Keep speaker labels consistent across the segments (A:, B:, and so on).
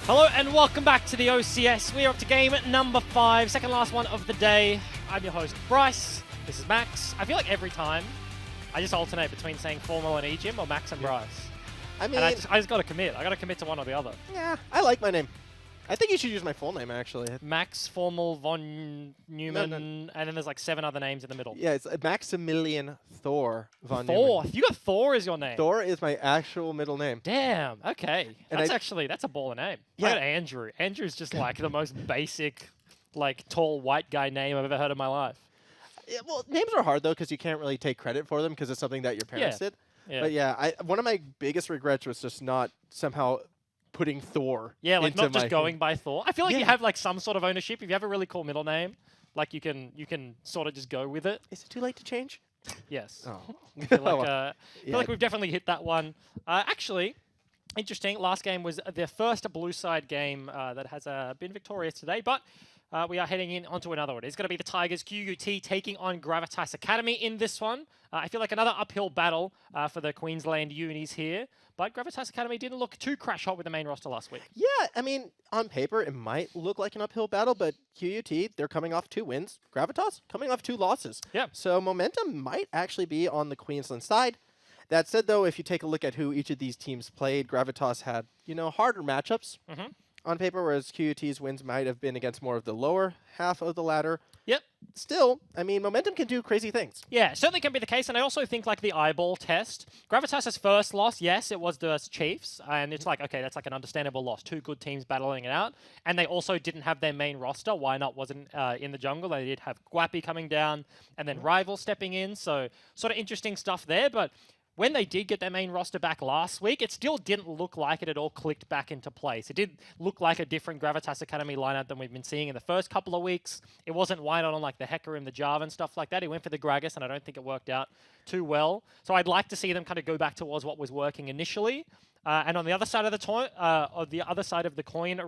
A: Hello and welcome back to the OCS. We are up to game number 5, second last one of the day. I'm your host, Bryce. This is Max. I feel like every time I just alternate between saying Formal and eGym or Max and Bryce.
B: I mean,
A: and I just got to commit. I got to commit to one or the other.
B: Yeah, I like my name. I think you should use my full name, actually.
A: Max, Formal, Von Neumann, and then there's like 7 other names in the middle.
B: Yeah, it's Maximilian Thor von
A: Thor.
B: Neumann.
A: You got Thor as your name.
B: Thor is my actual middle name.
A: Damn. Okay.
B: And
A: That's a baller name.
B: Yeah.
A: I got Andrew. Andrew's just like the most basic, like tall white guy name I've ever heard in my life.
B: Yeah, well, names are hard, though, because you can't really take credit for them because it's something that your parents did.
A: Yeah.
B: But yeah, one of my biggest regrets was just not somehow putting Thor
A: like
B: into
A: not just
B: my
A: going by Thor. I feel like
B: Yeah.
A: you have like some sort of ownership. If you have a really cool middle name, like you can sort of just go with it.
B: Is it too late to change?
A: Yes.
B: Oh.
A: I feel like,
B: Yeah.
A: like we've definitely hit that one. Actually, interesting. Last game was the first blue side game that has been victorious today, but we are heading in onto another one. It's going to be the Tigers QUT taking on Gravitas Academy in this one. I feel like another uphill battle for the Queensland unis here, but Gravitas Academy didn't look too crash hot with the main roster last week.
B: Yeah, I mean, on paper, it might look like an uphill battle, but QUT, they're coming off 2 wins. Gravitas, coming off 2 losses.
A: Yeah.
B: So momentum might actually be on the Queensland side. That said, though, if you take a look at who each of these teams played, Gravitas had, harder matchups on paper, whereas QUT's wins might have been against more of the lower half of the ladder.
A: Yep.
B: Still, I mean, momentum can do crazy things.
A: Yeah, certainly can be the case, and I also think like the eyeball test. Gravitas' first loss, yes, it was the Chiefs, and it's like, okay, that's like an understandable loss. 2 good teams battling it out, and they also didn't have their main roster. Why not wasn't in the jungle? They did have QUT coming down, and then Rival stepping in, so sort of interesting stuff there, but when they did get their main roster back last week, it still didn't look like it at all clicked back into place. It did look like a different Gravitas Academy lineup than we've been seeing in the first couple of weeks. It wasn't wide on like the Hecarim, the Java and stuff like that. He went for the Gragas, and I don't think it worked out too well. So I'd like to see them kind of go back towards what was working initially. And on the other side of the coin,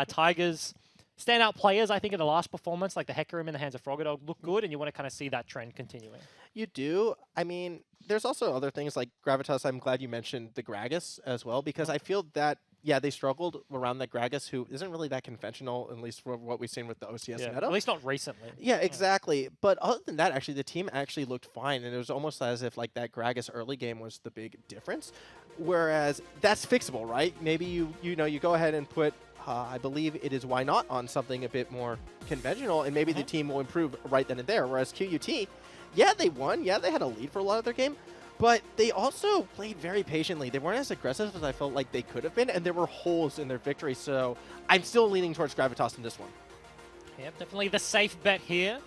A: Tigers standout players, I think, in the last performance, like the Hecarim in the hands of Froggadog, look good, and you want to kind of see that trend continuing.
B: You do. I mean, there's also other things like Gravitas. I'm glad you mentioned the Gragas as well, because I feel that, yeah, they struggled around the Gragas, who isn't really that conventional, at least for what we've seen with the OCS meta.
A: At least not recently.
B: Yeah, exactly. But other than that, actually, the team actually looked fine, and it was almost as if like that Gragas early game was the big difference. Whereas that's fixable, right? Maybe you go ahead and put I believe it is Why Not on something a bit more conventional, and maybe the team will improve right then and there. Whereas QUT, yeah, they won. Yeah, they had a lead for a lot of their game, but they also played very patiently. They weren't as aggressive as I felt like they could have been, and there were holes in their victory. So I'm still leaning towards Gravitas in this one.
A: Yep, definitely the safe bet here.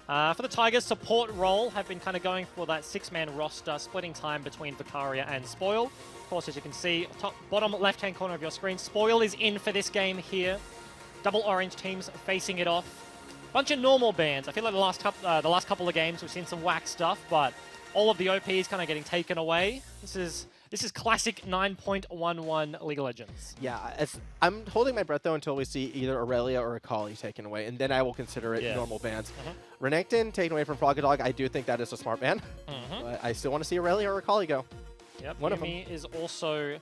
A: For the Tigers, support role have been kind of going for that 6-man roster, splitting time between Vicaria and Spoil. Of course, as you can see, bottom left-hand corner of your screen, Spoil is in for this game here. Double orange teams facing it off. Bunch of normal bans. I feel like the last couple of games we've seen some whack stuff, but all of the OP is kind of getting taken away. This is classic 9.11 League of Legends.
B: Yeah, I'm holding my breath, though, until we see either Aurelia or Akali taken away, and then I will consider it normal bans. Renekton taken away from Froggadog, I do think that is a smart ban, but I still want to see Aurelia or Akali go.
A: Yep, Yumi is also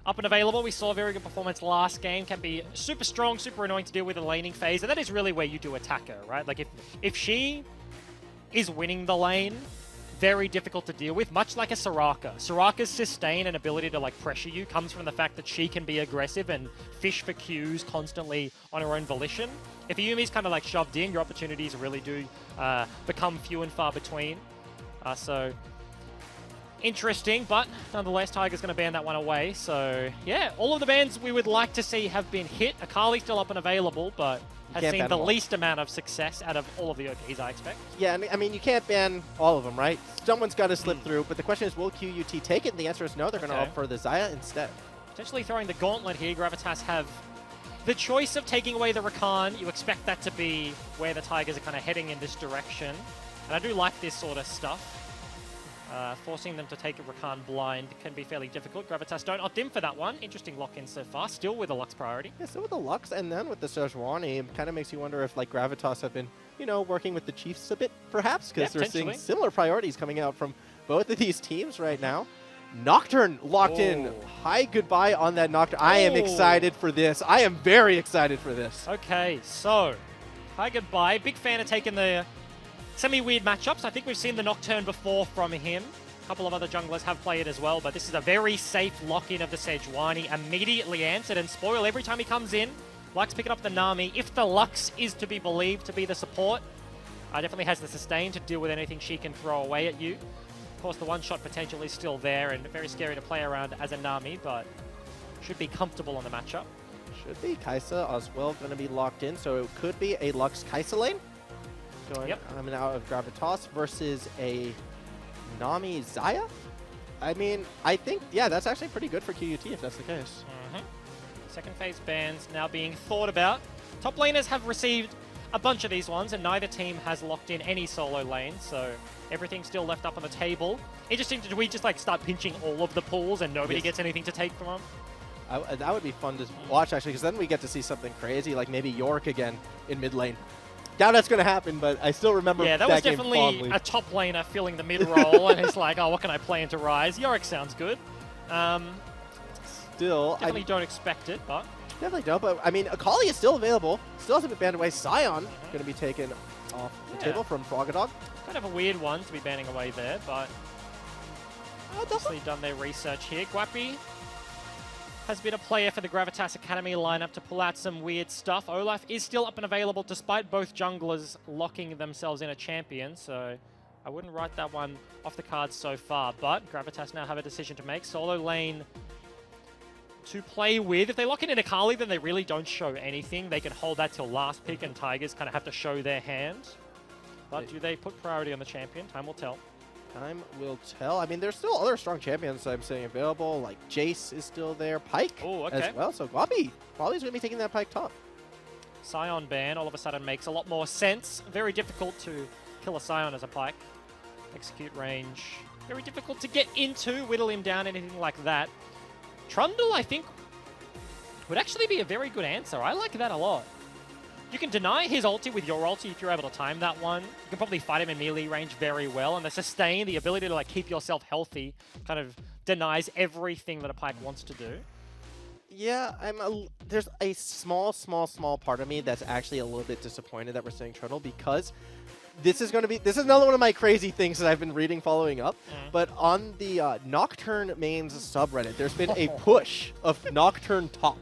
A: up and available. We saw a very good performance last game. Can be super strong, super annoying to deal with in the laning phase, and that is really where you do attack her, right? Like, if she is winning the lane, very difficult to deal with, much like a Soraka. Soraka's sustain and ability to like pressure you comes from the fact that she can be aggressive and fish for Qs constantly on her own volition. If Yumi's kind of like shoved in, your opportunities really do become few and far between. So interesting, but nonetheless, Tiger's going to ban that one away. So yeah, all of the bans we would like to see have been hit. Akali's still up and available, but has seen the least amount of success out of all of the OPs, I expect.
B: Yeah, I mean, you can't ban all of them, right? Someone's got to slip through, but the question is, will QUT take it? And the answer is no, they're going to opt for the Xayah instead.
A: Potentially throwing the gauntlet here. Gravitas have the choice of taking away the Rakan. You expect that to be where the Tigers are kind of heading in this direction. And I do like this sort of stuff. Forcing them to take a Rakan blind can be fairly difficult. Gravitas don't opt in for that one. Interesting lock-in so far. Still with a Lux priority.
B: Yeah, still with the Lux, and then with the Sejuani, it kind of makes you wonder if like Gravitas have been, working with the Chiefs a bit, perhaps, because we're seeing similar priorities coming out from both of these teams right now. Nocturne locked in.
A: Oh.
B: Hi, goodbye on that Nocturne. I am
A: Oh.
B: excited for this. I am very excited for this.
A: Okay, so hi goodbye. Big fan of taking the semi-weird matchups. I think we've seen the Nocturne before from him. A couple of other junglers have played as well, but this is a very safe lock-in of the Sejuani. Immediately answered, and Spoil every time he comes in. Lux picking up the Nami. If the Lux is to be believed to be the support, definitely has the sustain to deal with anything she can throw away at you. Of course, the one-shot potential is still there and very scary to play around as a Nami, but should be comfortable on the matchup.
B: Should be. Kaisa as well going to be locked in, so it could be a Lux Kaisa lane. Going coming out of Gravitas versus a Nami Xayah. I mean, I think, yeah, that's actually pretty good for QUT if that's the case.
A: Second phase bans now being thought about. Top laners have received a bunch of these ones, and neither team has locked in any solo lane, so everything's still left up on the table. Interesting, do we just like start pinching all of the pools and nobody gets anything to take from them?
B: That would be fun to watch, actually, because then we get to see something crazy, like maybe York again in mid lane. Doubt that's going to happen, but I still remember
A: that was
B: game
A: definitely
B: fondly.
A: a top laner filling the mid role, and he's like, oh, what can I play into Rise? Yorick sounds good.
B: Still,
A: definitely don't expect it, but...
B: Definitely don't, but I mean, Akali is still available. Still hasn't been banned away. Sion going to be taken off the table from Frogadog.
A: Kind of a weird one to be banning away there, but... obviously done their research here. Guapi has been a player for the Gravitas Academy lineup to pull out some weird stuff. Olaf is still up and available despite both junglers locking themselves in a champion, so I wouldn't write that one off the cards so far, but Gravitas now have a decision to make. Solo lane to play with. If they lock in Akali, then they really don't show anything. They can hold that till last pick, and Tigers kind of have to show their hand. But do they put priority on the champion? Time will tell.
B: Time will tell. I mean, there's still other strong champions I'm saying available, like Jace is still there, Pyke as well. So Guapi probably is going to be taking that Pyke top.
A: Sion ban all of a sudden makes a lot more sense. Very difficult to kill a Sion as a Pyke. Execute range. Very difficult to get into, whittle him down, anything like that. Trundle, I think, would actually be a very good answer. I like that a lot. You can deny his ulti with your ulti if you're able to time that one. You can probably fight him in melee range very well. And the sustain, the ability to like keep yourself healthy, kind of denies everything that a Pyke wants to do.
B: Yeah, there's a small part of me that's actually a little bit disappointed that we're saying Trundle, because this is another one of my crazy things that I've been reading following up. But on the Nocturne mains subreddit, there's been a push of Nocturne top.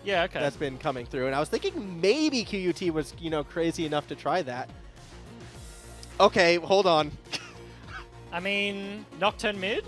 A: Yeah, okay.
B: That's been coming through, and I was thinking maybe QUT was, crazy enough to try that. Okay, hold on.
A: I mean, Nocturne mid?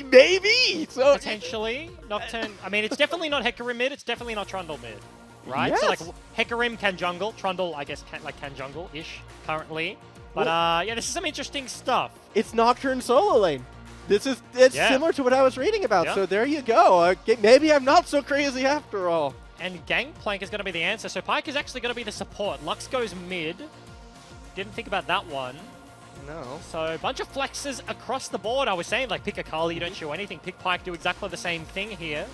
B: Maybe! So
A: potentially. Nocturne, I mean, it's definitely not Hecarim mid, it's definitely not Trundle mid. Right?
B: Yes.
A: So, like, Hecarim can jungle. Trundle, I guess, can jungle-ish currently. But, yeah, this is some interesting stuff.
B: It's Nocturne solo lane. It's similar to what I was reading about, so there you go. Maybe I'm not so crazy after all.
A: And Gangplank is going to be the answer. So Pyke is actually going to be the support. Lux goes mid. Didn't think about that one.
B: No.
A: So a bunch of flexes across the board. I was saying, like, pick Akali, you don't show anything. Pick Pyke, do exactly the same thing here.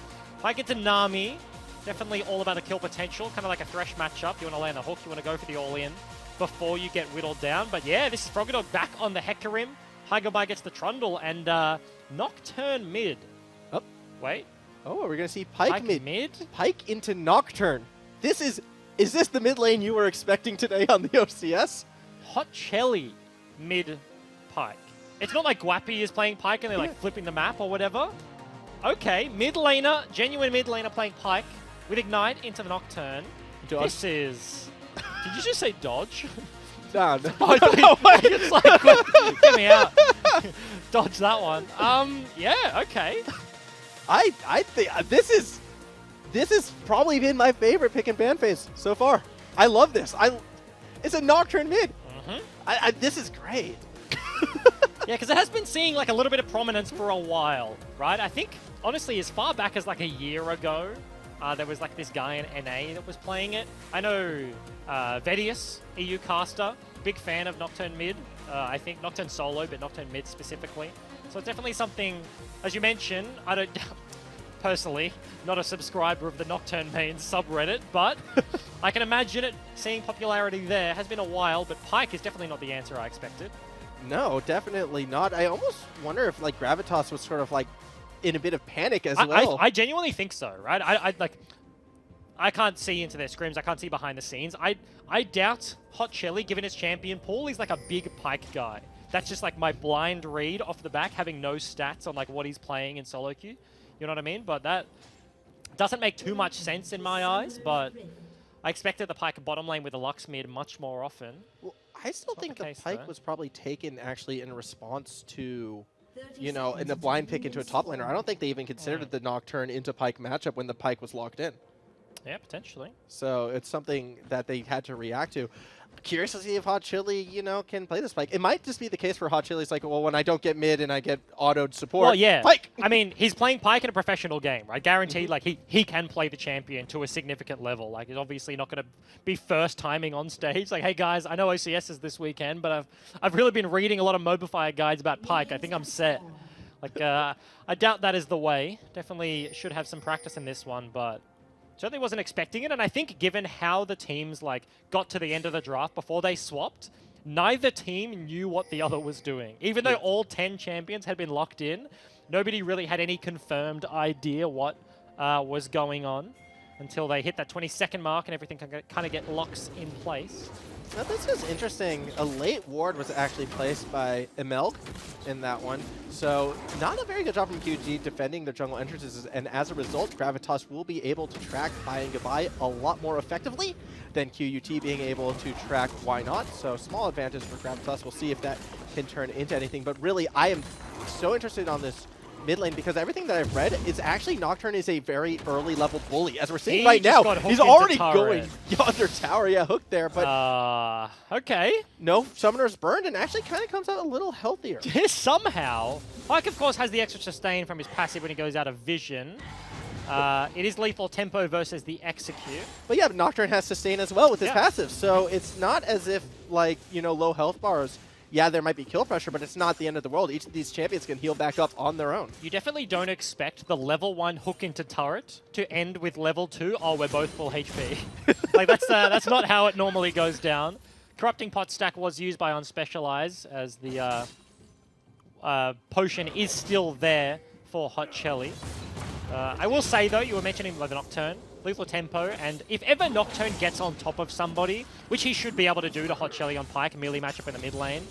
A: Pyke into Nami. Definitely all about the kill potential. Kind of like a Thresh matchup. You want to land the hook, you want to go for the all-in before you get whittled down. But yeah, this is Frogadog back on the Hecarim. Hi Goodbye gets the Trundle, and Nocturne mid.
B: Oh.
A: Wait.
B: Oh, we're going to see Pyke
A: mid?
B: Pyke into Nocturne. Is this the mid lane you were expecting today on the OCS?
A: Hot Chelly mid Pyke. It's not like Guapi is playing Pyke and they're like flipping the map or whatever. Okay, mid laner, genuine mid laner playing Pyke with Ignite into the Nocturne.
B: Dodge.
A: This is... Did you just say dodge?
B: No.
A: It's like, get me out. Dodge that one. Yeah, okay.
B: I think this has probably been my favorite pick and ban phase so far. I love this. It's a Nocturne mid. This is great.
A: Yeah, because it has been seeing like a little bit of prominence for a while, right? I think, honestly, as far back as like a year ago, there was like this guy in NA that was playing it. I know Vedius, EU caster, big fan of Nocturne mid. I think Nocturne solo, but Nocturne mid specifically. So it's definitely something, as you mentioned, I don't, personally, not a subscriber of the Nocturne mains subreddit, but I can imagine it seeing popularity there. Has been a while, but Pyke is definitely not the answer I expected.
B: No, definitely not. I almost wonder if like Gravitas was sort of like in a bit of panic as well.
A: I genuinely think so, right? I can't see into their scrims. I can't see behind the scenes. I doubt Hot Chili, given his champion pool, he's like a big Pyke guy. That's just like my blind read off the back, having no stats on like what he's playing in solo queue. You know what I mean? But that doesn't make too much sense in my eyes. But I expected the Pyke bottom lane with the Lux mid much more often.
B: Well, I still think the Pyke was probably taken actually in response to, you know, in the blind pick into a top laner. I don't think they even considered the Nocturne into Pyke matchup when the Pyke was locked in.
A: Yeah, potentially.
B: So it's something that they had to react to. Curious to see if Hot Chili, you know, can play this Pyke. It might just be the case for Hot Chili's like, well, when I don't get mid and I get autoed support,
A: well, yeah.
B: Pyke!
A: I mean, he's playing Pyke in a professional game, right? Guaranteed, like, he can play the champion to a significant level. Like, he's obviously not going to be first timing on stage. Like, hey, guys, I know OCS is this weekend, but I've really been reading a lot of Mobifier guides about Pyke. I think I'm set. Like, I doubt that is the way. Definitely should have some practice in this one, but certainly wasn't expecting it, and I think given how the teams like got to the end of the draft before they swapped, neither team knew what the other was doing. Even though all 10 champions had been locked in, nobody really had any confirmed idea what was going on until they hit that 20-second mark and everything can kind of get locks in place.
B: Now this is interesting. A late ward was actually placed by Emelk in that one. So not a very good job from QG defending the jungle entrances, and as a result, Gravitas will be able to track Hi and Goodbye a lot more effectively than QUT being able to track Why Not. So small advantage for Gravitas. We'll see if that can turn into anything. But really, I am so interested on this mid lane because everything that I've read is actually Nocturne is a very early level bully. As we're seeing right now, he's already going under tower. Yeah, hooked there, but
A: okay.
B: No, Summoner's burned and actually kind of comes out a little healthier.
A: Somehow. Pyke, of course, has the extra sustain from his passive when he goes out of vision. It is lethal tempo versus the execute.
B: But yeah, Nocturne has sustain as well with his passive, so it's not as if, like, you know, low health bars, yeah, there might be kill pressure, but it's not the end of the world. Each of these champions can heal back up on their own.
A: You definitely don't expect the level 1 hook into turret to end with level 2, oh, we're both full HP. Like, that's not how it normally goes down. Corrupting Pot Stack was used by Unspecialize as the potion is still there for Hot Chili. I will say, though, you were mentioning like the Nocturne, lethal tempo, and if ever Nocturne gets on top of somebody, which he should be able to do to Hot Chili on Pyke, melee matchup in the mid lane,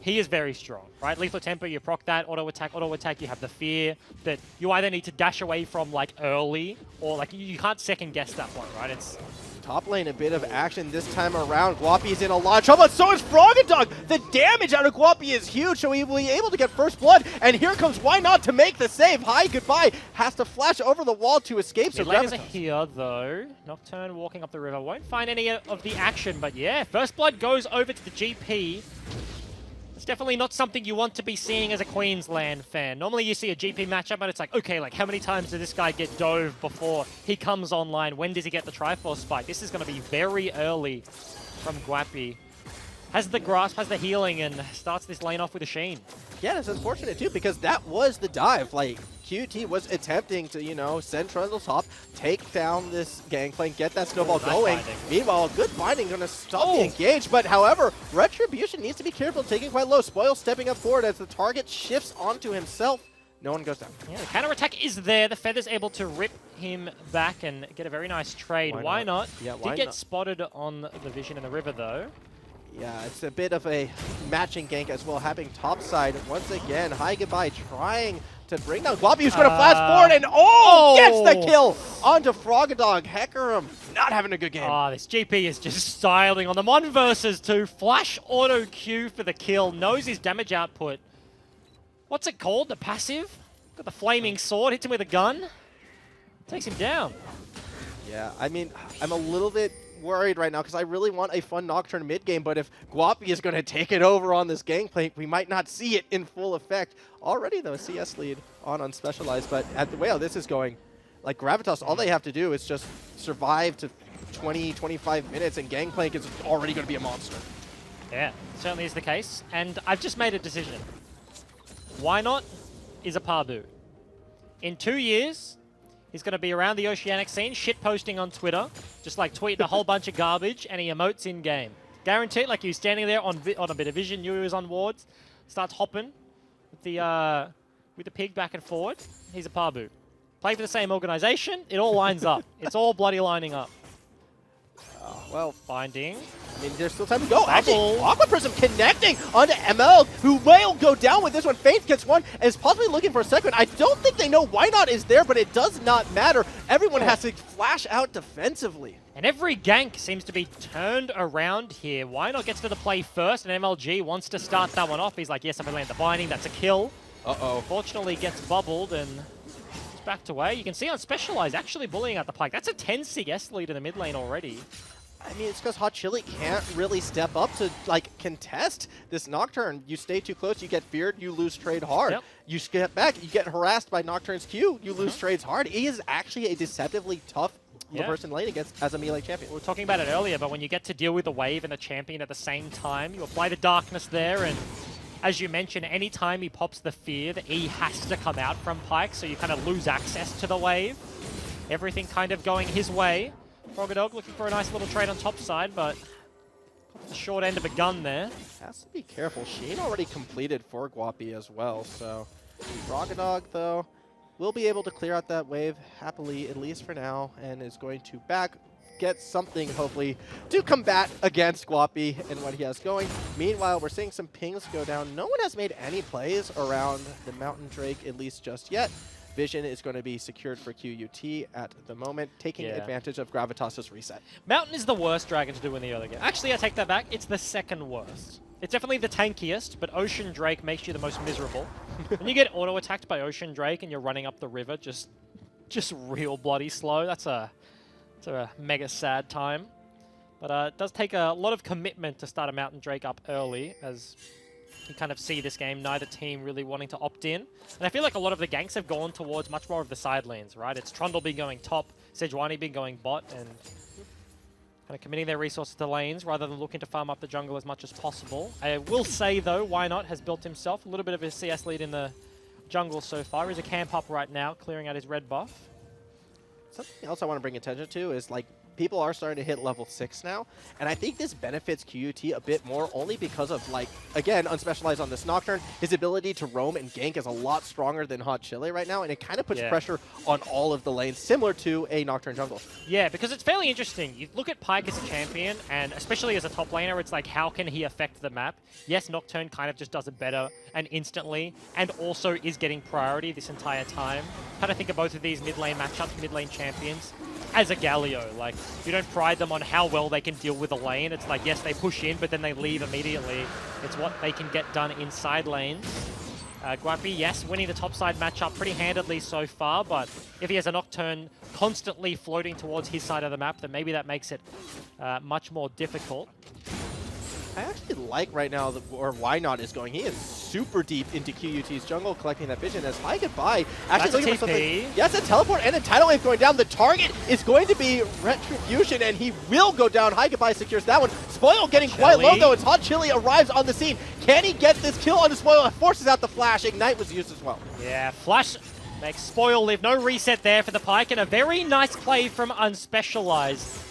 A: he is very strong, right? Lethal tempo, you proc that, auto attack, you have the fear that you either need to dash away from like early, or like you can't second guess that one, right? It's
B: top lane, a bit of action this time around. Guapi is in a lot of trouble, but so is Froggadog. The damage out of Guapi is huge, so he will be able to get first blood. And here comes Why Not to make the save. Hi, Goodbye has to flash over the wall to escape. So
A: Gravitas are here, though. Nocturne walking up the river. Won't find any of the action, but yeah, first blood goes over to the GP. It's definitely not something you want to be seeing as a Queensland fan. Normally you see a GP matchup and it's like, okay, like how many times does this guy get dove before he comes online? When does he get the Triforce spike? This is going to be very early from Guapi. Has the grasp, has the healing, and starts this lane off with a Sheen.
B: Yeah, it's unfortunate too, because that was the dive. Like, QT was attempting to, you know, send Trundle top, take down this gangplank, get that snowball going. Meanwhile, good binding going to stop the engage, but however, Retribution needs to be careful, taking quite low. Spoil stepping up forward as the target shifts onto himself. No one goes down. Yeah, the
A: counterattack is there. The Feather's able to rip him back and get a very nice trade. Why not?
B: Yeah,
A: Did get spotted on the vision in the river, though.
B: Yeah, it's a bit of a matching gank as well, happening topside. Once again, Hi Goodbye trying to bring down Guapi, who's going to flash forward and gets the kill onto Froggadog. Hecarim not having a good game.
A: This GP is just styling on them. 1 versus 2. Flash auto Q for the kill. Knows his damage output. What's it called? The passive? Got the flaming sword. Hits him with a gun. Takes him down.
B: Yeah, I mean, I'm a little bit worried right now because I really want a fun Nocturne mid game, but if Guapi is going to take it over on this gangplank, we might not see it in full effect. Already though, CS lead on Unspecialized, but at the way how this is going, like Gravitas, all they have to do is just survive to 20, 25 minutes and gangplank is already going to be a monster.
A: Yeah, certainly is the case. And I've just made a decision. Why Not is a Pabu. In 2 years, he's going to be around the oceanic scene, shitposting on Twitter, just like tweeting a whole bunch of garbage, and he emotes in-game. Guaranteed, like he was standing there on a bit of vision, knew he was on wards, starts hopping with the pig back and forward. He's a Pabu. Play for the same organization, it all lines up. It's all bloody lining up.
B: Well,
A: Finding.
B: I mean, there's still time to go. Actually, Aqua Prism connecting onto ML, who will go down with this one. Faith gets one and is possibly looking for a second. I don't think they know why not is there, but it does not matter. Everyone has to flash out defensively.
A: And every gank seems to be turned around here. Why not gets to the play first, and MLG wants to start that one off. He's like, yes, if I land the binding, that's a kill.
B: Uh-oh.
A: Fortunately, gets bubbled and is backed away. You can see on Specialized actually bullying out the Pyke. That's a 10 CS lead in the mid lane already.
B: I mean, it's because Hot Chili can't really step up to, like, contest this Nocturne. You stay too close, you get feared, you lose trade hard.
A: Yep.
B: You step back, you get harassed by Nocturne's Q, you lose trades hard. He is actually a deceptively tough person lane against as a melee champion.
A: We were talking about it earlier, but when you get to deal with the wave and the champion at the same time, you apply the darkness there, and as you mentioned, anytime he pops the fear, the E has to come out from Pyke, so you kind of lose access to the wave. Everything kind of going his way. Frogadog looking for a nice little trade on top side, but got the short end of a gun there.
B: Has to be careful. Shane already completed for Guapi as well, so Frogadog, though, will be able to clear out that wave happily, at least for now, and is going to get something, hopefully, to combat against Guapi and what he has going. Meanwhile, we're seeing some pings go down. No one has made any plays around the Mountain Drake, at least just yet. Vision is going to be secured for QUT at the moment, taking advantage of Gravitas' reset.
A: Mountain is the worst dragon to do in the early game. Actually, I take that back. It's the second worst. It's definitely the tankiest, but Ocean Drake makes you the most miserable. When you get auto-attacked by Ocean Drake and you're running up the river, just real bloody slow, that's a mega sad time. But it does take a lot of commitment to start a Mountain Drake up early, as you kind of see this game, neither team really wanting to opt in. And I feel like a lot of the ganks have gone towards much more of the side lanes, right? It's Trundle been going top, Sejuani been going bot, and kind of committing their resources to lanes rather than looking to farm up the jungle as much as possible. I will say, though, Why Not has built himself a little bit of a CS lead in the jungle so far. He's a camp up right now, clearing out his red buff.
B: Something else I want to bring attention to is, like, people are starting to hit level 6 now, and I think this benefits QUT a bit more only because of, like, again, Unspecialized on this Nocturne, his ability to roam and gank is a lot stronger than Hot Chili right now, and it kind of puts pressure on all of the lanes, similar to a Nocturne jungle. Yeah,
A: because it's fairly interesting. You look at Pyke as a champion, and especially as a top laner, it's like, how can he affect the map? Yes, Nocturne kind of just does it better and instantly, and also is getting priority this entire time. Kind of think of both of these mid lane matchups, mid lane champions, as a Galio. Like, you don't pride them on how well they can deal with a lane. It's like, yes, they push in, but then they leave immediately. It's what they can get done inside lanes. Guapi, yes, winning the top side matchup pretty handedly so far, but if he has a Nocturne constantly floating towards his side of the map, then maybe that makes it much more difficult.
B: I actually like right now where Why Not is going. He is super deep into QUT's jungle, collecting that vision as High Goodbye. Actually looking for something. Yes, a teleport and a tidal wave going down. The target is going to be Retribution, and he will go down. High Goodbye secures that one. Spoil getting quite low, though, as Hot Chili arrives on the scene. Can he get this kill on the Spoil? Forces out the flash. Ignite was used as well.
A: Yeah, flash makes Spoil live. No reset there for the Pyke, and a very nice play from Unspecialized.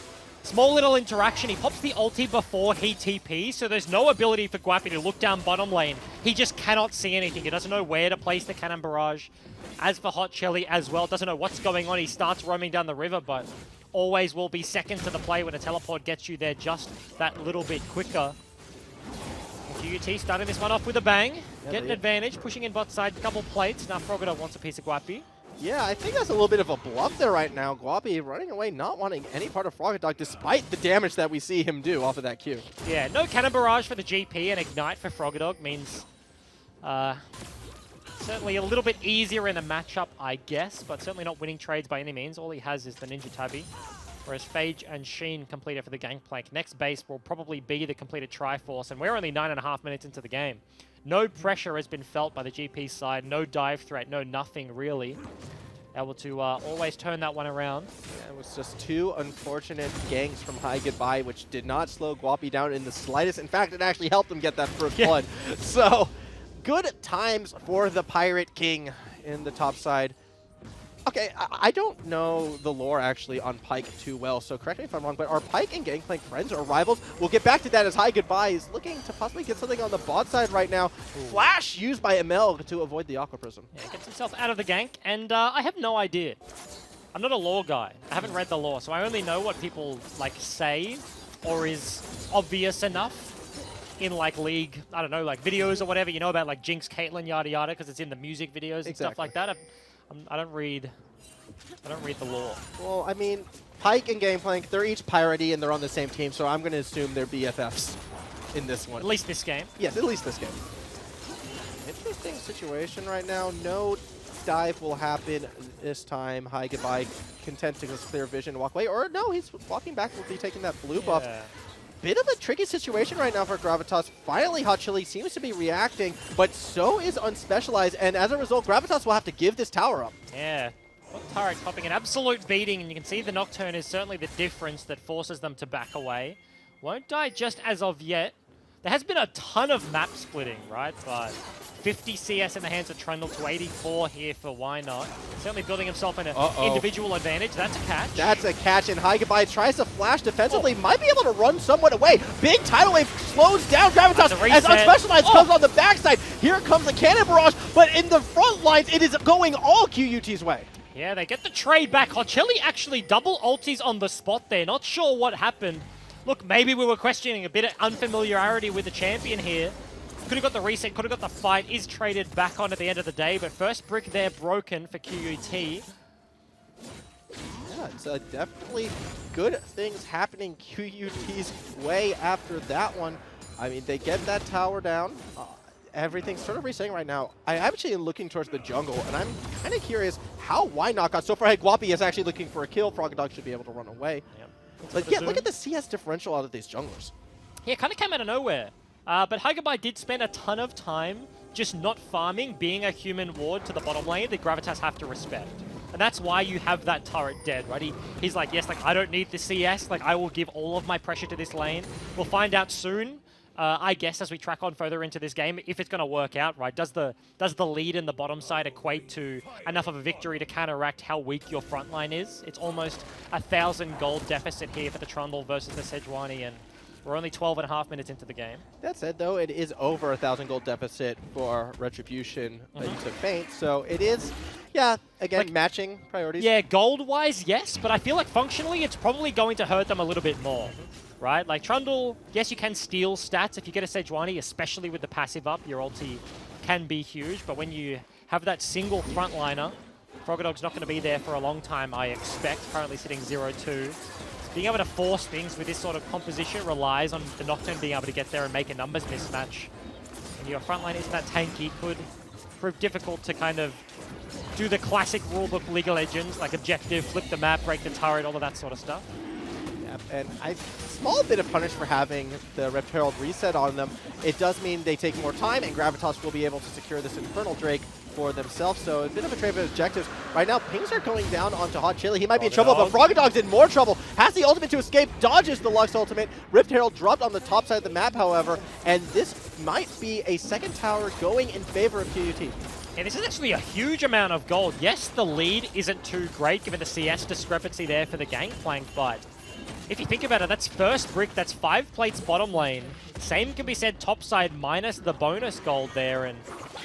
A: Small little interaction. He pops the ulti before he TPs, so there's no ability for Guapi to look down bottom lane. He just cannot see anything. He doesn't know where to place the cannon barrage. As for Hot Chili as well, doesn't know what's going on. He starts roaming down the river, but always will be second to the play when a teleport gets you there just that little bit quicker. QUT starting this one off with a bang. Getting advantage, pushing in bot side, double plates. Now Frogadog wants a piece of Guapi.
B: Yeah, I think that's a little bit of a bluff there right now. Guapi running away, not wanting any part of Frogadog, despite the damage that we see him do off of that Q.
A: Yeah, no cannon barrage for the GP, and Ignite for Frogadog means certainly a little bit easier in the matchup, I guess, but certainly not winning trades by any means. All he has is the Ninja Tabby, whereas Phage and Sheen completed for the Gangplank. Next base will probably be the completed Triforce, and we're only 9.5 minutes into the game. No pressure has been felt by the GP side, no dive threat, no nothing really. Able to always turn that one around.
B: Yeah, it was just two unfortunate ganks from High Goodbye, which did not slow Guapi down in the slightest. In fact, it actually helped him get that first blood. So, good times for the Pirate King in the top side. A Okay, I don't know the lore actually on Pyke too well, so correct me if I'm wrong, but are Pyke and Gangplank friends or rivals? We'll get back to that as High Goodbye is looking to possibly get something on the bot side right now. Flash used by ML to avoid the Aqua Prism.
A: Yeah, gets himself out of the gank, and I have no idea. I'm not a lore guy. I haven't read the lore, so I only know what people like say or is obvious enough in like League, I don't know, like videos or whatever, you know, about like Jinx, Caitlyn, yada yada, because it's in the music videos and stuff like that. I don't read the lore.
B: Well, I mean, Pyke and Gangplank, they're each piratey and they're on the same team, so I'm going to assume they're BFFs in this one.
A: At least this game.
B: Yes, at least this game. Interesting situation right now. No dive will happen this time. High Goodbye content to just clear vision, walk away. Or no, he's walking back, will be taking that blue buff. Bit of a tricky situation right now for Gravitas. Finally, Hot Chili seems to be reacting, but so is Unspecialized, and as a result, Gravitas will have to give this tower up.
A: Yeah. Turret popping an absolute beating, and you can see the Nocturne is certainly the difference that forces them to back away. Won't die just as of yet. There has been a ton of map splitting, right? But 50 CS in the hands of Trundle to 84 here for Why Not. Certainly building himself an individual advantage. That's a catch. That's a
B: catch, and High Goodbye tries to flash defensively. Might be able to run somewhat away. Big tidal wave slows down Gravitas as Unspecialized comes on the backside. Here comes the cannon barrage, but in the front lines, it is going all QUT's way.
A: Yeah, they get the trade back. Hot Chili actually double ultis on the spot there. Not sure what happened. Look, maybe we were questioning a bit of unfamiliarity with the champion here. Could have got the reset, could have got the fight, is traded back on at the end of the day, but first brick there broken for QUT.
B: Yeah, it's definitely good things happening QUT's way after that one. I mean, they get that tower down. Everything's sort of resetting right now. I actually am looking towards the jungle, and I'm kind of curious how Why Not got so far ahead. Guapi is actually looking for a kill. Frogdog should be able to run away. Yep. But yeah, look at the CS differential out of these junglers.
A: Yeah, kind of came out of nowhere. But High Goodbye did spend a ton of time just not farming, being a human ward to the bottom lane that Gravitas have to respect. And that's why you have that turret dead, right? He's like, yes, like I don't need the CS, like I will give all of my pressure to this lane. We'll find out soon, I guess, as we track on further into this game, if it's going to work out, right? Does the lead in the bottom side equate to enough of a victory to counteract how weak your front line is? It's almost 1,000 gold deficit here for the Trundle versus the Sejuani, and we're only 12.5 minutes into the game.
B: That said, though, it is over 1,000 gold deficit for Retribution that you took Feint, so it is, yeah, again, like, matching priorities.
A: Yeah, gold-wise, yes, but I feel like functionally it's probably going to hurt them a little bit more, right? Like Trundle, yes, you can steal stats if you get a Sejuani, especially with the passive up, your ulti can be huge, but when you have that single frontliner, Frogdog's not going to be there for a long time, I expect, currently sitting 0-2. Being able to force things with this sort of composition relies on the Nocturne being able to get there and make a numbers mismatch. And your front line isn't that tanky, could prove difficult to kind of do the classic rulebook League of Legends, like objective, flip the map, break the turret, all of that sort of stuff.
B: Yep, and small bit of punish for having the Rift Herald reset on them. It does mean they take more time, and Gravitas will be able to secure this Infernal Drake for themselves, so a bit of a trade of objectives. Right now, pings are going down onto Hot Chili. He might be in trouble, but Frogdog's in more trouble. Has the ultimate to escape, dodges the Lux ultimate. Rift Herald dropped on the top side of the map, however, and this might be a second tower going in favor of QUT.
A: Yeah, this is actually a huge amount of gold. Yes, the lead isn't too great, given the CS discrepancy there for the Gangplank, but if you think about it, that's first brick, that's 5 plates bottom lane. Same can be said top side minus the bonus gold there, and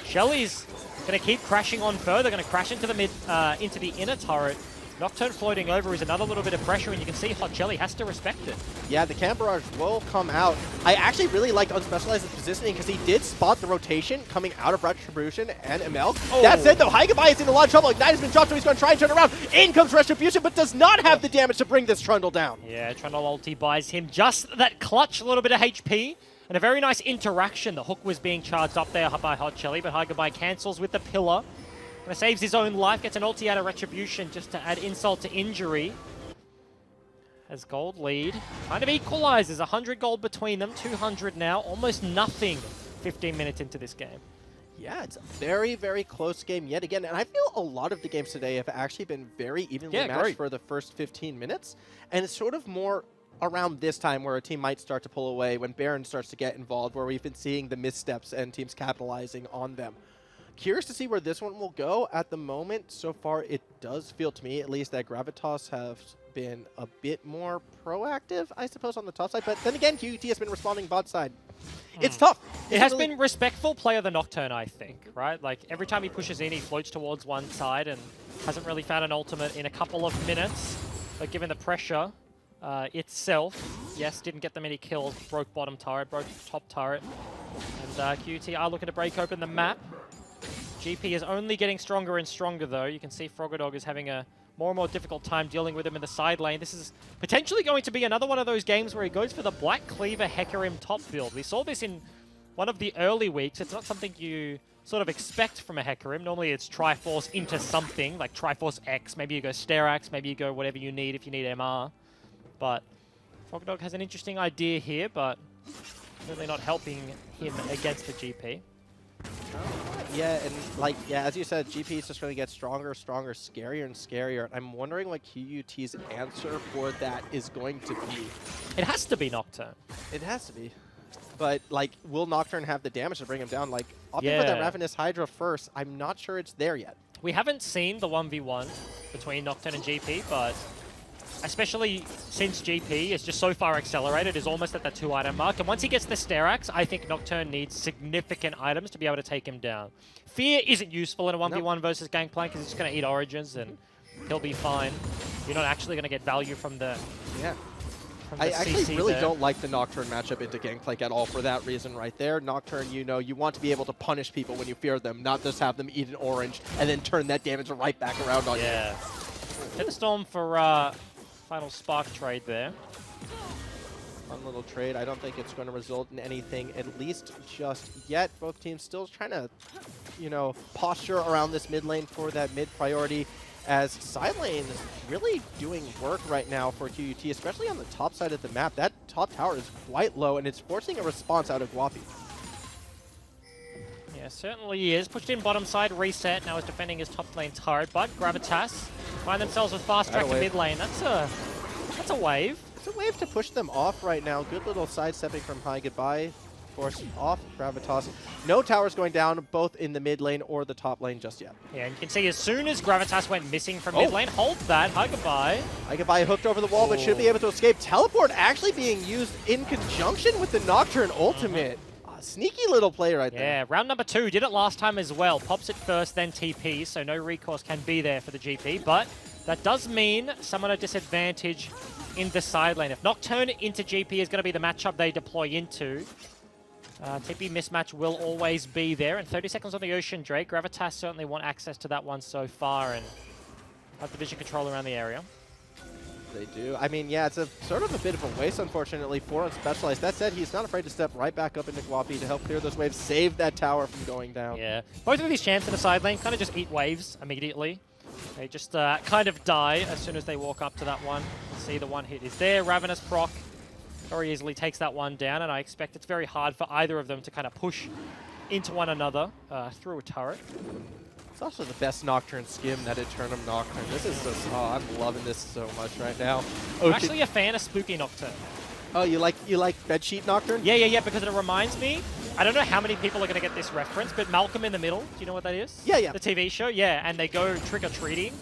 A: Shelly's going to keep crashing on further, going to crash into the inner turret. Nocturne floating over is another little bit of pressure, and you can see Hot Chili has to respect it.
B: Yeah, the Cannon Barrage will come out. I actually really liked Unspecialized's positioning because he did spot the rotation coming out of Retribution and ML. Oh. That said, though, High Goodbye is in a lot of trouble. Ignite has been dropped, so he's going to try and turn around. In comes Retribution, but does not have the damage to bring this Trundle down.
A: Yeah, Trundle ulti buys him just that clutch little bit of HP. And a very nice interaction. The hook was being charged up there by Hot Chili, but High Goodbye cancels with the pillar. And saves his own life, gets an ulti out of Retribution just to add insult to injury. As gold lead kind of equalizes, 100 gold between them, 200 now, almost nothing 15 minutes into this game.
B: Yeah, it's a very, very close game yet again. And I feel a lot of the games today have actually been very evenly matched for the first 15 minutes. And it's sort of more around this time where a team might start to pull away, when Baron starts to get involved, where we've been seeing the missteps and teams capitalizing on them. Curious to see where this one will go. At the moment, so far, it does feel to me, at least, that Gravitas have been a bit more proactive, I suppose, on the top side. But then again, QUT has been responding bot side. It's tough.
A: It has been respectful play of the Nocturne, I think, right? Like, every time he pushes in, he floats towards one side and hasn't really found an ultimate in a couple of minutes. But given the pressure itself, yes, didn't get them any kills, broke bottom turret, broke top turret. And QUT are looking to break open the map. GP is only getting stronger and stronger, though. You can see Froggadog is having a more and more difficult time dealing with him in the side lane. This is potentially going to be another one of those games where he goes for the Black Cleaver Hecarim top build. We saw this in one of the early weeks. It's not something you sort of expect from a Hecarim. Normally it's Triforce into something, like Triforce X. Maybe you go Sterax, maybe you go whatever you need if you need MR. But Froggadog has an interesting idea here, but really not helping him against the GP.
B: Yeah, and as you said, GP is just going to get stronger, stronger, scarier, and scarier. I'm wondering what QUT's answer for that is going to be.
A: It has to be Nocturne.
B: It has to be. But, will Nocturne have the damage to bring him down? Opting for that Ravenous Hydra first, I'm not sure it's there yet.
A: We haven't seen the 1v1 between Nocturne and GP, but especially since GP is just so far accelerated, is almost at that 2-item mark. And once he gets the Sterax, I think Nocturne needs significant items to be able to take him down. Fear isn't useful in a 1v1 versus Gangplank because he's just going to eat Origins and he'll be fine. You're not actually going to get value from the
B: I actually
A: CC
B: really
A: there.
B: don't like the Nocturne matchup into Gangplank at all for that reason right there. Nocturne, you want to be able to punish people when you fear them, not just have them eat an orange and then turn that damage right back around on you.
A: Yeah. Hit the Storm for final Spark trade there.
B: Fun little trade. I don't think it's going to result in anything, at least just yet. Both teams still trying to, posture around this mid lane for that mid priority, as side lane is really doing work right now for QUT, especially on the top side of the map. That top tower is quite low, and it's forcing a response out of Guapi.
A: Yeah, certainly he is. Pushed in bottom side, reset. Now is defending his top lane turret, but Gravitas find themselves with fast track to mid lane. That's a wave.
B: It's a wave to push them off right now. Good little sidestepping from High Goodbye. Force off Gravitas. No towers going down, both in the mid lane or the top lane just yet.
A: Yeah, and you can see as soon as Gravitas went missing from mid lane, hold that, High Goodbye.
B: High Goodbye hooked over the wall, but should be able to escape. Teleport actually being used in conjunction with the Nocturne ultimate. Sneaky little play right there.
A: Yeah, round number 2, did it last time as well. Pops it first, then TP, so no recourse can be there for the GP, but that does mean some at a disadvantage in the side lane. If Nocturne into GP is going to be the matchup they deploy into, TP mismatch will always be there. And 30 seconds on the Ocean Drake. Gravitas certainly want access to that one so far and have the vision control around the area.
B: They do. I mean, yeah, it's a sort of a bit of a waste, unfortunately, for Unspecialized. That said, he's not afraid to step right back up into Guapi to help clear those waves, save that tower from going down.
A: Yeah. Both of these champs in the side lane kind of just eat waves immediately. They just kind of die as soon as they walk up to that one. See, the one hit is there. Ravenous proc very easily takes that one down, and I expect it's very hard for either of them to kind of push into one another through a turret.
B: It's also the best Nocturne skim, that Eternum Nocturne. This is just, I'm loving this so much right now.
A: I'm actually a fan of Spooky Nocturne.
B: Oh, you like Bedsheet Nocturne?
A: Yeah, because it reminds me, I don't know how many people are going to get this reference, but Malcolm in the Middle, do you know what that is?
B: Yeah.
A: The TV show? Yeah, and they go trick-or-treating,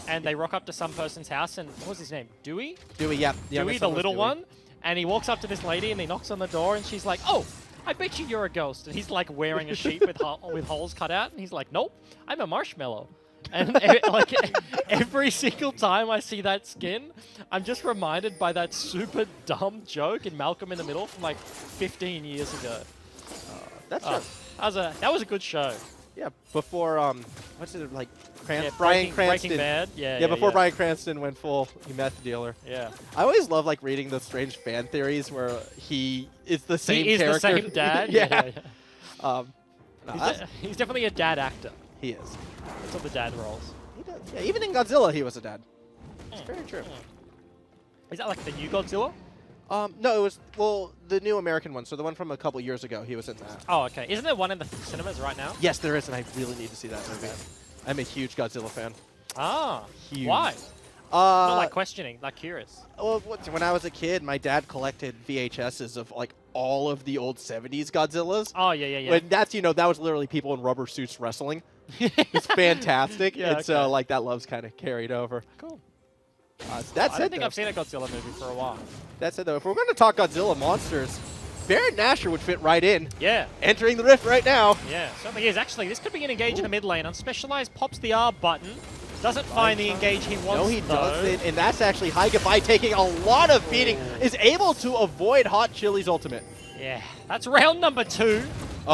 A: and they rock up to some person's house, and what was his name? Dewey?
B: Dewey, yeah.
A: Dewey, the little one, and he walks up to this lady, and he knocks on the door, and she's like, oh, I bet you're a ghost. And he's like wearing a sheet with holes cut out, and he's like, nope, I'm a marshmallow. And every single time I see that skin, I'm just reminded by that super dumb joke in Malcolm in the Middle from like 15 years ago.
B: That's true.
A: That was a good show.
B: Yeah, before what's it like?
A: Bryan
B: Cranston.
A: Breaking Bad. Yeah,
B: before Bryan Cranston went full meth dealer.
A: Yeah.
B: I always love reading the strange fan theories where he is the same character.
A: He is the same dad.
B: yeah.
A: He's definitely a dad actor.
B: He is.
A: That's all the dad roles.
B: He does. Yeah, even in Godzilla, he was a dad. It's very true.
A: Is that like the new Godzilla?
B: No, it was, the new American one. So the one from a couple years ago, he was in that.
A: Oh, okay. Isn't there one in the cinemas right now?
B: Yes, there is, and I really need to see that movie. I'm a huge Godzilla fan.
A: Ah,
B: huge.
A: Why? Not like questioning, like curious.
B: Well, when I was a kid, my dad collected VHSs of like all of the old 70s Godzillas.
A: Oh, yeah.
B: When that's, that was literally people in rubber suits wrestling. It's fantastic.
A: Yeah,
B: and so, like, that love's kind of carried over.
A: Cool.
B: That
A: I
B: said,
A: don't think I've seen a Godzilla movie for a while.
B: That said, though, if we're going to talk Godzilla monsters, Baron Nashor would fit right in.
A: Yeah.
B: Entering the rift right now.
A: Yeah, certainly is. Actually, this could be an engage in the mid lane. Unspecialized pops the R button. Doesn't find the engage he wants.
B: No, he doesn't. And that's actually High Goodbye taking a lot of beating. Is able to avoid Hot Chili's ultimate.
A: Yeah, that's round number 2.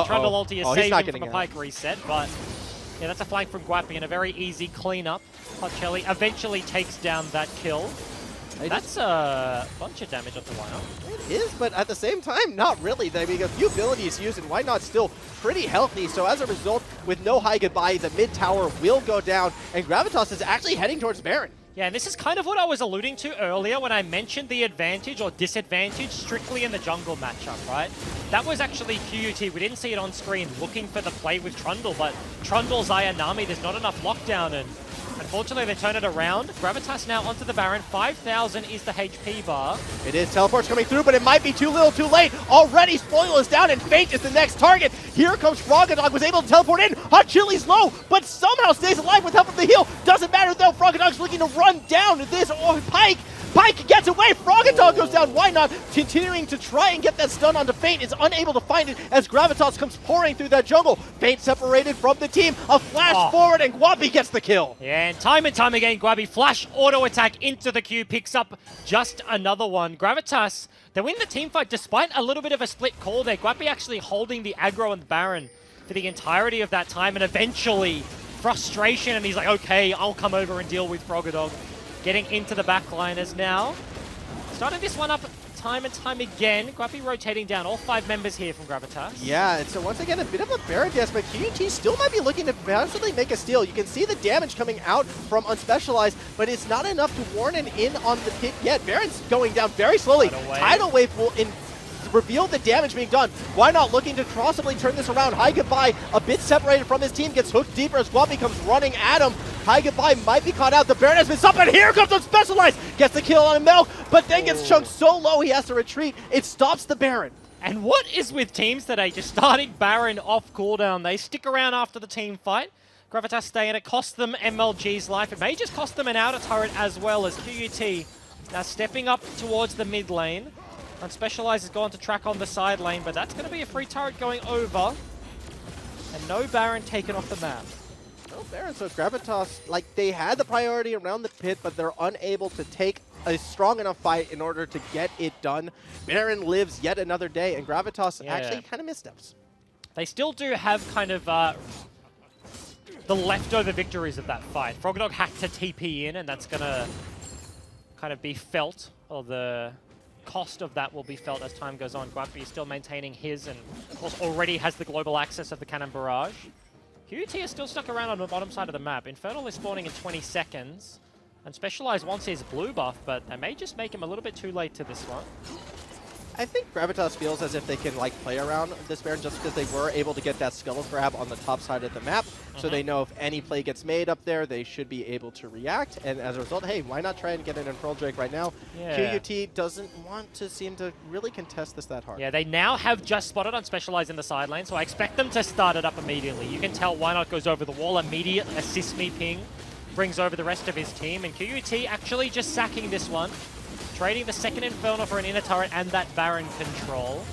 A: Trundle ulti is saved him from a pike reset, but yeah, that's a flank from Guapi and a very easy cleanup. Hot Chili eventually takes down that kill. That's a bunch of damage onto Wynot.
B: It is, but at the same time, not really. I mean, a few abilities used, and Wynot's still pretty healthy. So as a result, with no High Goodbye, the mid tower will go down, and Gravitas is actually heading towards Baron.
A: Yeah, and this is kind of what I was alluding to earlier when I mentioned the advantage or disadvantage strictly in the jungle matchup, right? That was actually QUT. We didn't see it on screen looking for the play with Trundle, but Trundle, Xayah, Nami, there's not enough lockdown, and unfortunately they turn it around. Gravitas now onto the Baron. 5,000 is the HP bar.
B: It is. Teleport's coming through, but it might be too little too late. Already Spoil is down, and Fate is the next target. Here comes Frogadog, was able to teleport in. Hot Chili's low, but somehow stays alive with help of the heal. Doesn't matter though. Frogadog's looking to run down this Pike. Pike gets away. Frogatog goes down. Why not? Continuing to try and get that stun onto Feint is unable to find it as Gravitas comes pouring through that jungle. Feint separated from the team. A flash forward and Guapi gets the kill.
A: Yeah, and time again, Guapi flash auto attack into the Q, picks up just another one. Gravitas, they win the team fight despite a little bit of a split call there. Guapi actually holding the aggro on the Baron for the entirety of that time, and eventually frustration, and he's like, okay, I'll come over and deal with Frogadog. Getting into the backliners now. Starting this one up time and time again. Guapi rotating down all 5 members here from Gravitas.
B: Yeah, and so once again, a bit of a Baron dance, but QUT still might be looking to possibly make a steal. You can see the damage coming out from Unspecialized, but it's not enough to warn an in on the pit yet. Baron's going down very slowly. Tidal Wave will reveal the damage being done. Why not looking to crossably turn this around? High Goodbye, a bit separated from his team, gets hooked deeper as Guapi comes running at him. High Goodbye might be caught out. The Baron has been stopped, and here comes Unspecialized. Gets the kill on a Milk, but then gets chunked so low he has to retreat. It stops the Baron.
A: And what is with teams today just starting Baron off cooldown? They stick around after the team fight. Gravitas stay in. It costs them MLG's life. It may just cost them an outer turret as well, as QUT now stepping up towards the mid lane. Unspecialized has gone to track on the side lane, but that's going to be a free turret going over. And no Baron taken off the map.
B: No Baron, so Gravitas, like, they had the priority around the pit, but they're unable to take a strong enough fight in order to get it done. Baron lives yet another day, and Gravitas actually kind of missteps.
A: They still do have kind of the leftover victories of that fight. Frogadog had to TP in, and that's going to kind of be felt, or the cost of that will be felt as time goes on. Guapi is still maintaining his, and of course already has the global access of the Cannon Barrage. QUT is still stuck around on the bottom side of the map. Infernal is spawning in 20 seconds, and Specialized wants his blue buff, but they may just make him a little bit too late to this one.
B: I think Gravitas feels as if they can like play around this Baron just because they were able to get that Skull Grab on the top side of the map. So they know if any play gets made up there, they should be able to react. And as a result, hey, why not try and get an Infernal Drake right now?
A: Yeah.
B: QUT doesn't want to seem to really contest this that hard.
A: Yeah, they now have just spotted Unspecialized in the side lane, so I expect them to start it up immediately. You can tell Why Not goes over the wall, immediate assist me ping, brings over the rest of his team, and QUT actually just sacking this one. Trading the second Infernal for an inner turret and that Baron control.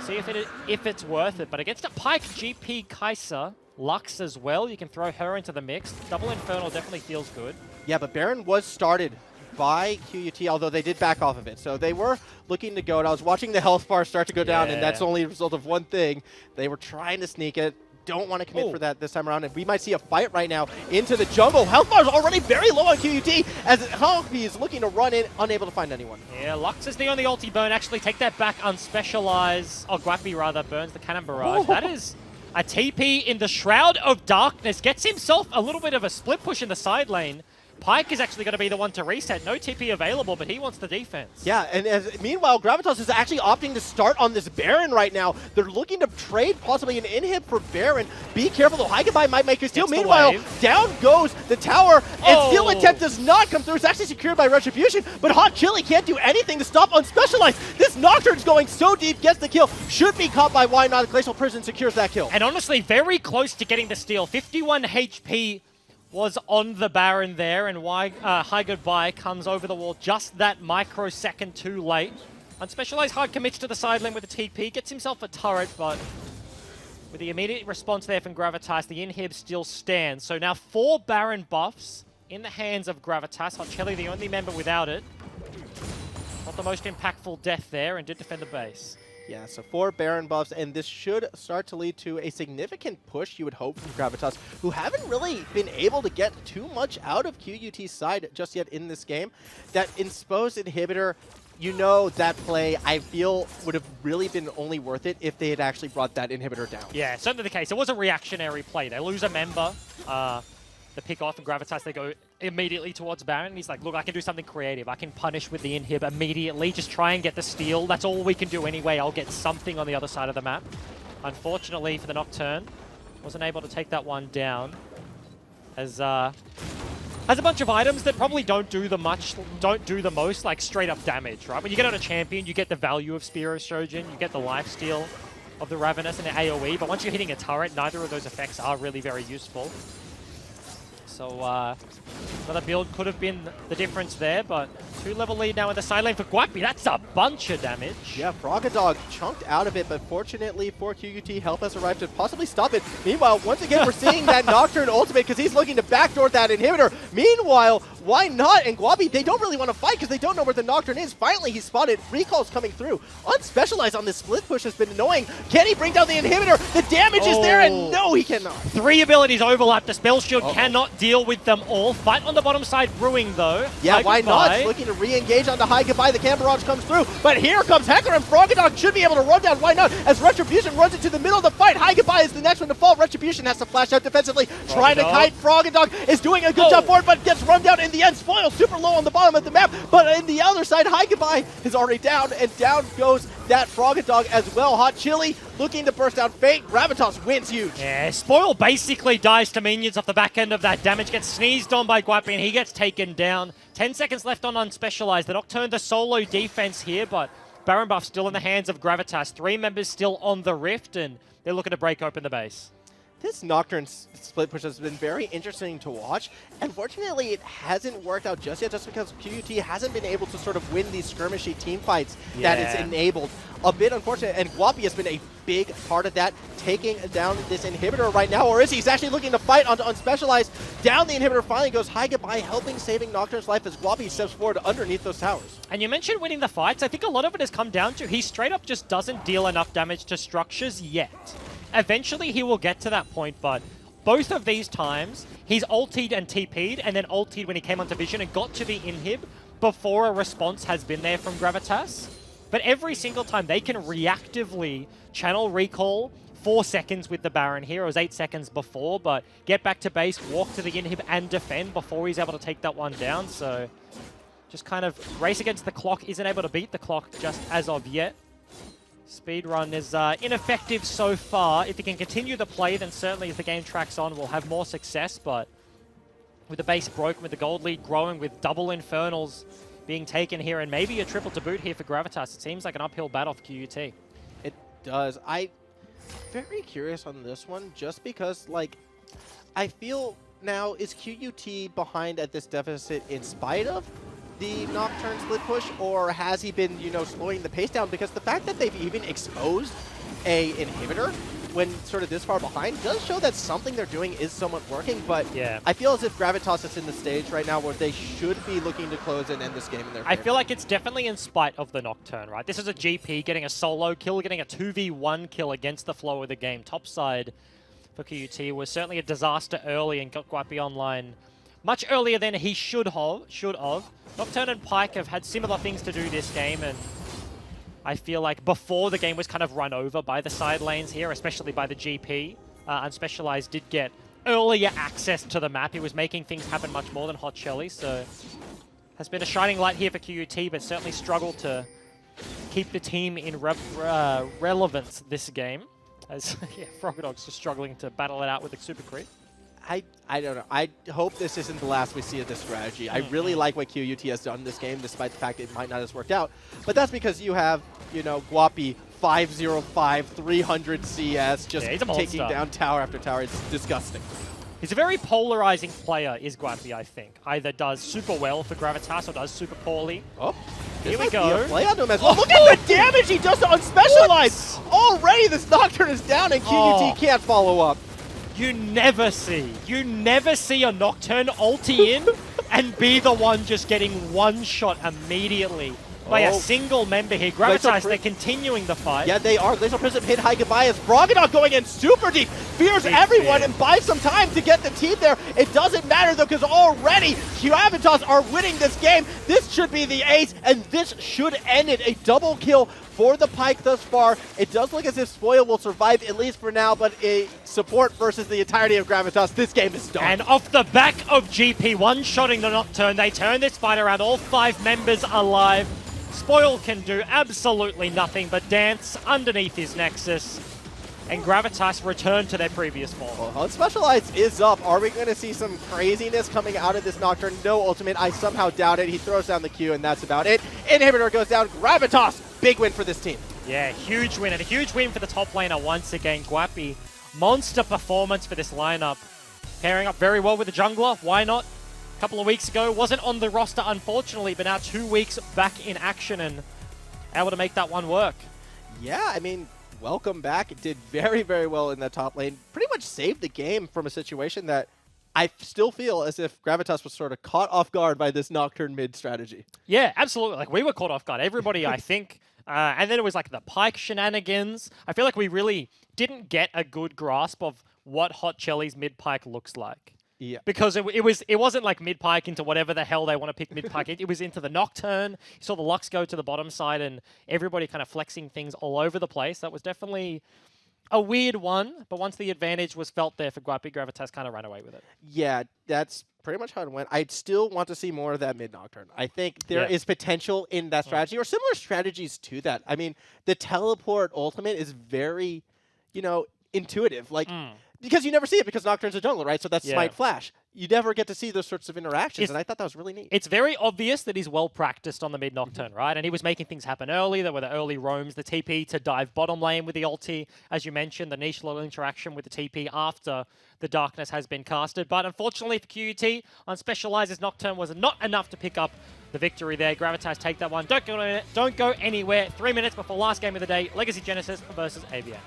A: See if it's worth it. But against a Pike, GP, Kai'Sa, Lux as well, you can throw her into the mix. Double Infernal definitely feels good.
B: Yeah, but Baron was started by QUT, although they did back off of it. So they were looking to go, and I was watching the health bar start to go down, and that's only a result of one thing. They were trying to sneak it. Don't want to commit for that this time around, and we might see a fight right now into the jungle. Health bar is already very low on QUT as he is looking to run in, unable to find anyone.
A: Yeah, Lux is the only ulti burn. Actually, take that back. Unspecialized, or Guapi rather, burns the Cannon Barrage. That is a TP in the Shroud of Darkness. Gets himself a little bit of a split push in the side lane. Pike is actually going to be the one to reset. No TP available, but he wants the defense.
B: Yeah, and meanwhile, Gravitas is actually opting to start on this Baron right now. They're looking to trade possibly an inhib for Baron. Be careful, though. High might make a steal. Meanwhile, down goes the tower, and steal attempt does not come through. It's actually secured by Retribution, but Hot Chili can't do anything to stop Unspecialized. This Nocturne's going so deep, gets the kill. Should be caught by Why Not. Glacial Prison secures that kill.
A: And honestly, very close to getting the steal. 51 HP was on the Baron there, and High Goodbye comes over the wall just that microsecond too late. Unspecialized hard commits to the side lane with a TP, gets himself a turret, but with the immediate response there from Gravitas, the inhib still stands. So now 4 Baron buffs in the hands of Gravitas. Hotchelly, the only member without it. Not the most impactful death there, and did defend the base.
B: Yeah, so 4 Baron buffs, and this should start to lead to a significant push, you would hope, from Gravitas, who haven't really been able to get too much out of QUT's side just yet in this game. That Exposed Inhibitor, you know, that play, I feel, would have really been only worth it if they had actually brought that inhibitor down.
A: Yeah, certainly the case. It was a reactionary play. They lose a member, the pick off, and Gravitas, they go immediately towards Baron. And he's like, look, I can do something creative. I can punish with the inhib immediately. Just try and get the steal. That's all we can do anyway. I'll get something on the other side of the map. Unfortunately for the Nocturne, wasn't able to take that one down. As has a bunch of items that probably don't do the most, like straight up damage, right? When you get on a champion, you get the value of Spiro Shojin, you get the lifesteal of the Ravenous and the AoE, but once you're hitting a turret, neither of those effects are really very useful. So another build could have been the difference there, but 2-level lead now in the side lane for Guapi. That's a bunch of damage.
B: Yeah, Frogadog chunked out of it, but fortunately for QUT, help has arrived to possibly stop it. Meanwhile, once again, we're seeing that Nocturne ultimate because he's looking to backdoor that inhibitor. Meanwhile, Why Not and Guapi, they don't really want to fight because they don't know where the Nocturne is. Finally, he's spotted. Recall's coming through. Unspecialized on this split push has been annoying. Can he bring down the inhibitor? The damage is there, and no, he cannot.
A: 3 abilities overlap. The spell shield cannot deal with them all. Fight on the bottom side brewing, though.
B: Yeah, Why Not looking to re-engage on the High Goodbye. The Cam Barrage comes through, but here comes Hecker, and Frogadog should be able to run down Why Not as Retribution runs into the middle of the fight. High Goodbye is the next one to fall. Retribution has to flash out defensively, trying to kite. Frogadog is doing a good job for it, but gets run down in the end. Spoiled super low on the bottom of the map, but in the other side, High Goodbye is already down, and down goes that Frogadog as well. Hot Chili looking to burst out Fate. Gravitas wins huge.
A: Yeah, Spoil basically dies to minions off the back end of that damage, gets sneezed on by Guapi, and he gets taken down. 10 seconds left on Unspecialized. The Nocturne, the solo defense here, but Baron buff still in the hands of Gravitas. 3 members still on the Rift, and they're looking to break open the base.
B: This Nocturne split push has been very interesting to watch. Unfortunately, it hasn't worked out just yet, just because QUT hasn't been able to sort of win these skirmishy team fights that it's enabled. A bit unfortunate, and Guapi has been a big part of that, taking down this inhibitor right now. Or is he? He's actually looking to fight on Unspecialized. Down the inhibitor finally goes High Goodbye, helping saving Nocturne's life as Guapi steps forward underneath those towers.
A: And you mentioned winning the fights. I think a lot of it has come down to he straight up just doesn't deal enough damage to structures yet. Eventually he will get to that point, but both of these times, he's ultied and TP'd, and then ultied when he came onto vision and got to the inhib before a response has been there from Gravitas. But every single time, they can reactively channel recall 4 seconds with the Baron here. It was 8 seconds before, but get back to base, walk to the inhib, and defend before he's able to take that one down. So just kind of race against the clock, isn't able to beat the clock just as of yet. Speedrun is ineffective so far. If he can continue the play, then certainly as the game tracks on, we'll have more success. But with the base broken, with the gold lead growing, with double Infernals being taken here, and maybe a triple to boot here for Gravitas, it seems like an uphill battle for QUT.
B: It does. I'm very curious on this one, just because, like, I feel now, is QUT behind at this deficit in spite of the Nocturne split push, or has he been, you know, slowing the pace down? Because the fact that they've even exposed a inhibitor when sort of this far behind does show that something they're doing is somewhat working, but
A: yeah,
B: I feel as if Gravitas is in the stage right now where they should be looking to close and end this game in their favor.
A: I feel like it's definitely in spite of the Nocturne, right? This is a GP getting a solo kill, getting a 2v1 kill against the flow of the game. Topside for QUT was certainly a disaster early and got Guapi online much earlier than he should have. Nocturne and Pike have had similar things to do this game, and I feel like before the game was kind of run over by the side lanes here, especially by the GP. Unspecialized did get earlier access to the map. He was making things happen much more than Hot Shelly, so has been a shining light here for QUT, but certainly struggled to keep the team in relevance this game. As yeah, Frogdog's just struggling to battle it out with a super crit.
B: I don't know. I hope this isn't the last we see of this strategy. I really like what QUT has done this game, despite the fact it might not have worked out. But that's because you have, you know, Guapi 505, 300 CS, just taking down tower after tower. It's disgusting.
A: He's a very polarizing player, is Guapi, I think. Either does super well for Gravitas or does super poorly.
B: Oh,
A: here we go.
B: Play on him as well. Look at the damage he does to Unspecialized! Already this Nocturne is down and QUT can't follow up.
A: You never see a Nocturne ulti in and be the one just getting one shot immediately by a single member here. Gravitas, they're continuing the fight.
B: Yeah, they are. Glacial Prism hit high goodbye as Frogdog going in super deep. Fears everyone and buys some time to get the team there. It doesn't matter though, because already Gravitas are winning this game. This should be the ace, and this should end it. A double kill for the Pyke thus far. It does look as if Spoil will survive, at least for now, but a support versus the entirety of Gravitas. This game is done.
A: And off the back of GP one-shotting the Nocturne, they turn this fight around. All 5 members alive. Spoil can do absolutely nothing but dance underneath his Nexus. And Gravitas return to their previous form.
B: Well, Unspecialized is up. Are we going to see some craziness coming out of this Nocturne? No ultimate. I somehow doubt it. He throws down the Q, and that's about it. Inhibitor goes down. Gravitas, big win for this team.
A: Yeah, huge win. And a huge win for the top laner once again. Guapi, monster performance for this lineup. Pairing up very well with the jungler. Why not? A couple of weeks ago, wasn't on the roster, unfortunately, but now 2 weeks back in action and able to make that one work.
B: Yeah, I mean, welcome back. It did very, very well in that top lane. Pretty much saved the game from a situation that I still feel as if Gravitas was sort of caught off guard by this Nocturne mid strategy.
A: Yeah, absolutely. Like, we were caught off guard. Everybody, I think. And then it was like the Pyke shenanigans. I feel like we really didn't get a good grasp of what Hot Shelly's mid Pyke looks like.
B: Yeah.
A: Because it wasn't like mid Pyke into whatever the hell they want to pick mid Pyke. It was into the Nocturne. You saw the Lux go to the bottom side and everybody kind of flexing things all over the place. That was definitely a weird one, but once the advantage was felt there for Guapi, Gravitas kind of ran away with it.
B: Yeah, that's pretty much how it went. I'd still want to see more of that mid Nocturne. I think there is potential in that strategy or similar strategies to that. I mean, the teleport ultimate is very, you know, intuitive. Like, because you never see it because Nocturne's a jungle, right? So that's Smite Flash. You never get to see those sorts of interactions, and I thought that was really neat.
A: It's very obvious that he's well practiced on the mid Nocturne, right? And he was making things happen early. There were the early roams, the TP to dive bottom lane with the ulti. As you mentioned, the niche little interaction with the TP after the darkness has been casted. But unfortunately for QUT, Unspecialized's Nocturne was not enough to pick up the victory there. Gravitas take that one. Don't go anywhere. 3 minutes before last game of the day, Legacy Genesis versus AVN.